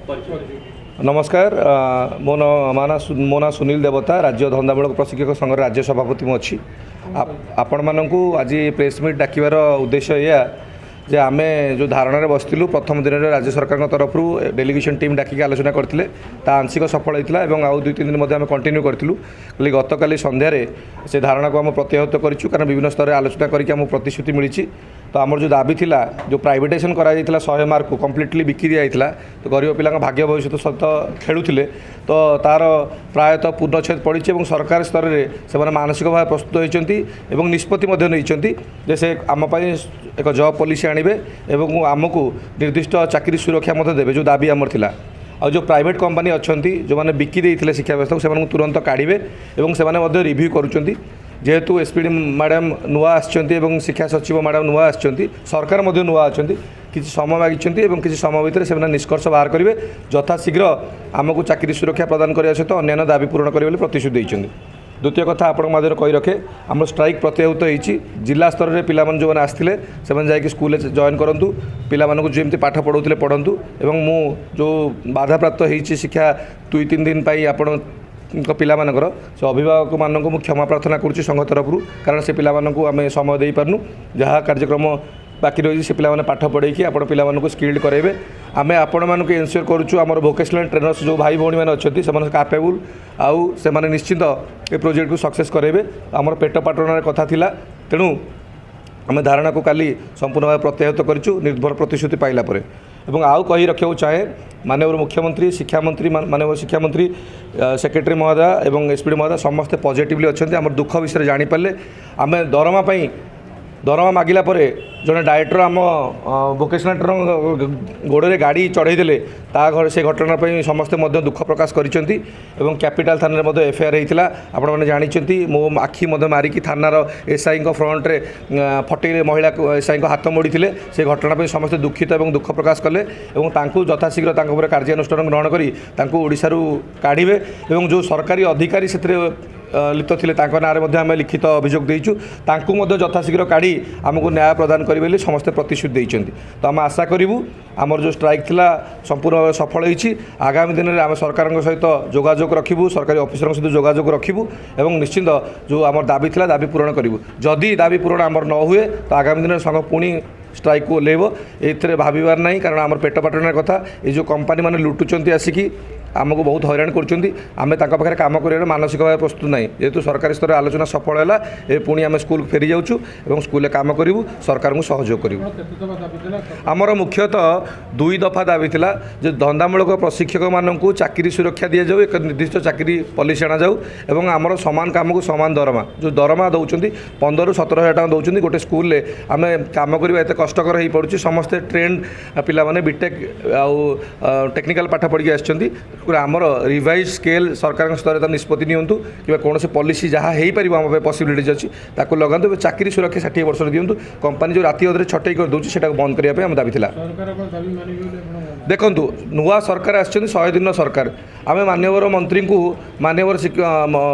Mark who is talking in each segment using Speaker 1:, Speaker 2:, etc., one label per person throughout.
Speaker 1: नमस्कार मो ना सुनील देवता राज्य धंदामूलक प्रशिक्षक संघ राज्य सभापति मु अच्छी आपण मानू आज प्रेस मीट डाकिबार उद्देश्य या जे आमे जो धारणा बसलु प्रथम दिन में राज्य सरकार तरफ डेलीगेशन टीम डाकिक आलोचना करते आंशिक सफल होता है आउ 2-3 दिन आम कंटिन्यू करूँ गत काली संध्यारे से धारणा को आम प्रत्याहत करूँ कारण विभिन्न स्तर में आलोचना करके प्रतिश्रुति मिली तो आमर जो दाबी थिला जो प्राइवेटाइजेशन करा 100 मार्क को कम्प्लीटली बिकी दिया तो गरीब पिला भाग्य भविष्य सहित खेलुले तो तार प्रायतः पूर्णछेद पड़ी और सरकार स्तर में से मानसिक भाव प्रस्तुत होती निष्पत्ति नहीं से आमपाई एक जॉब पॉलिसी आणवे एवं आमको निर्दिष्ट चाकरी सुरक्षा देवे जो दाबी आमर थिला और जो प्राइवेट कंपनी अच्छा जो मैंने बिकी देते शिक्षा व्यवस्था को तुरंत काढ़े और से रिव्यू करुँच जेहेतु एसपीडी मैडम नुआ आछंती शिक्षा सचिव मैडम नुआ आछंती सरकार नुआ अच्छा किसी समय मागिंट और किसी समय भितर से निष्कर्ष बाहर करेंगे यथाशीघ्र आमको चाकरी सुरक्षा प्रदान करने सहित अन्य दाबी पूरण करेंगे प्रतिश्रुति देते। द्वितीय कथा आपण मध्य कही रखे आम स्ट्राइक प्रत्याहूत होती जिला स्तर में पिला जो आसते से जाकि स्कूल जॉइन करूँ पिला जमी पाठ पढ़ाते पढ़ु और मु जो बाधा प्राप्त होती शिक्षा 2-3 दिन पर आपण पिलामानकर से अभिभावक मानक मु क्षमा प्रार्थना करुँच संघ तरफ कारण से पिलामानक आम समय दे पारनु जहाँ कार्यक्रम बाकी रही से पिलामाने पाठ पढ़े आप पिलामानक स्किल्ड कराइबे आम आपण मानक एनश्योर करुँ आम भोकेशनल ट्रेनर्स जो भाई भौणी मैंने अच्छे से कैपेबल आउ से निश्चित ए प्रोजेक्ट को सक्सेस कराइबे आमर पेट पाटन कथा थिला तेणु आम धारणा को काली संपूर्ण भाव प्रत्याहत करूँ निर्भर प्रतिश्रुति पाइला परे एवं आउ कही रखा चाहे माननीय मुख्यमंत्री शिक्षा मंत्री माननीय शिक्षा मंत्री सेक्रेटरी महोदय एवं एसपीडी महोदय समस्ते पॉजिटिवली अच्छा आम दुख विषय जानीपारे आम दरमा मागिला परे जड़े डायरेक्टर आम भोकेशनल ट्रेनर गोड़े गाड़ी चढ़ाई घर से घटना समस्ते दुख प्रकाश कर कैपिटाल थाना में एफआईआर होता आपण मैंने जानते मो आखि मारिकी थानार एसआई फ्रंट्रे फटे महिला एसआई हाथ मोड़ी से घटना समस्ते दुखित और दुख प्रकाश कले यथाशीघ्र कार्यानुष्ठान ग्रहण कर काढ़े और जो सरकारी अधिकारी से लिप्त थे ना आम लिखित अभियोग देचु यथाशीघ्र काढ़ी आमको न्याय प्रदान करेंगे समस्ते प्रतिश्रुति देते तो आम आशा करूँ आमर जो स्ट्राइक थिला संपूर्ण भाव सफल होती आगामी दिन में आम सरकार सहित जोगाजोग रखू सरकारी ऑफिसर सहित जोगाजोग रखू और निश्चिंत जो आम दाबी थिला दाबी पूरण करूँ जदि दाबी पूरण आमर न हुए तो आगामी दिन में संघ पुणी स्ट्राइक को ओह्लैब ये भावार ना कारण आम पेट पाटन कथा ये जो कंपनी मैंने लुटुंट आसिकी आमको बहुत हैरान कर काम कर मानसिक भाव प्रस्तुत ना जेहेतु सरकारी स्तर आलोचना सफल है पुणी आम स्कूल फेरी जाऊँ स्कूल काम करूँ सरकार को सहयोग करूँ आमर मुख्यतः 2 दफा दाबी थिला जो धंदामूलक प्रशिक्षक मानक चाकरी सुरक्षा दि जाऊ एक निर्दिष्ट चाकरी पॉलिसी आना जाऊ एवं आमर सामान काम को सामान दरमा जो दरमा दौरान 15,000-17,000 टका दौरान गोटे स्कूल आम काम करवा एत कष्टकर हो पड़ुछि समस्ते ट्रेंड पिला माने बीटेक आउ टेक्निकल पाठ पढ़ी आमर रिवाइज स्केल सरकार स्तर में निष्पत्ति नियंतु कि कौन से पॉलिसी जहाँ हो पार आम पॉसिबिलिटीज अच्छी ताकू लगातु चाकरी सुरक्षा 60 वर्ष दिंतु कंपनी जो राति अधे छटई कर दूसरी से बंद करने आम दाबी थिला देखु नुआ सरकार आछन 100 दिन सरकार आम माननीय मंत्री को माननीय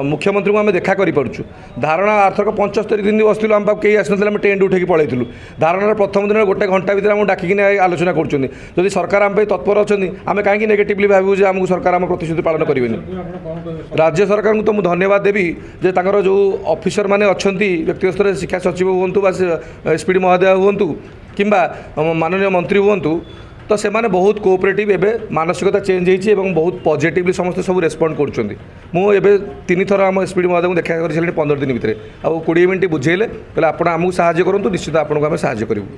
Speaker 1: मुख्यमंत्री को आम देखा करूँ धारणा आर्थक 75 दिन बसलु आम कहीं आसना टेंट उठे पलैलु धारणार प्रथम दिन गोटे घंटा भर आम डाकिक आलोचना करुँच सरकार आम तत्पर अच्छा आम कहीं नेगेटिवली भावु आमको सरकार आम प्रतिश्रुति पालन करेंगे राज्य सरकार को तो मुझे धन्यवाद देवी जे तांकर जो ऑफिसर माने अच्छा व्यक्तिगत स्तर शिक्षा सचिव हूँ एसपीडी महोदय हूँ कि माननीय मंत्री हूँ तो से माने बहुत कोऑपरेटिव एवं मानसिकता चेंज होती बहुत पॉजिटिवली समस्त सब रेस्पॉन्ड कर मुझे 3 थर आम एसपीडी महोदय को देखा कर 15 दिन भितर आ 20 मिनट बुझेले कहले आप आमको साहाय्य करूँ निश्चित आपको आम साहाय्य करूँ।